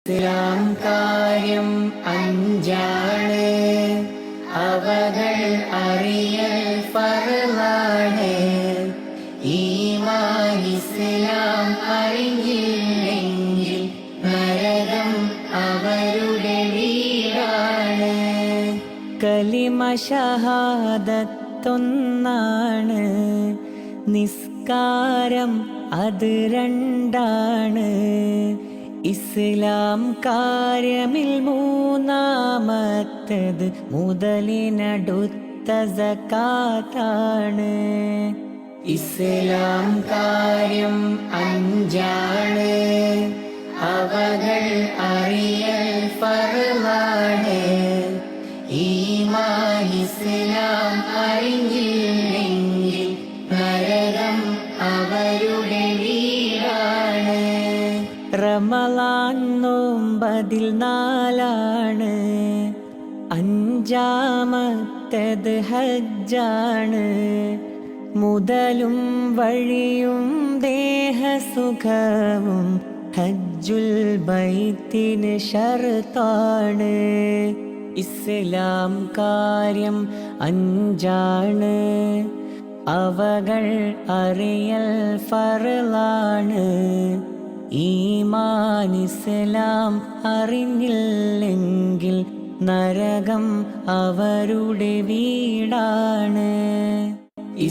ഇസ്ലാം കാര്യം അഞ്ചാണ്, അവകൾ അറിയൽ ഫർളാണ്. ഈമാൻ ഇസ്ലാം അറിഞ്ഞില്ലെങ്കിൽ നരകം അവരുടെ വീടാണ്. കലിമ ഷഹാദത്തൊന്നാണ്, നിസ്കാരം അത് രണ്ടാണ്. ഇസ്ലാം കാര്യമിൽ മൂന്നാമത്തത് മുതലിനടുത്ത സകാത്താണ്. ഇസ്ലാം കാര്യം അഞ്ചാണ്, അവകൾ അറിയൽ ഫർളാണ്. ഈമാൻ ഇസ്ലാം അറിഞ്ഞില്ലെങ്കിൽ നരകം അവരുടെ വീടാണ്. റമളാൻ നോമ്പതിൽ 4ആണ്, അഞ്ചാമത്തേത് ഹജ്ജാണ്. മുതലും വഴിയും ദേഹസുഖവും ഹജ്ജുൽ ബൈത്തിന് ശർത്താണ്. ഇസ്ലാം കാര്യം അഞ്ചാണ്, അവകൾ അറിയൽ ഫർളാണ്. ഈമാൻ ഇസ്ലാം അറിഞ്ഞില്ലെങ്കിൽ നരകം അവരുടെ വീടാണ്.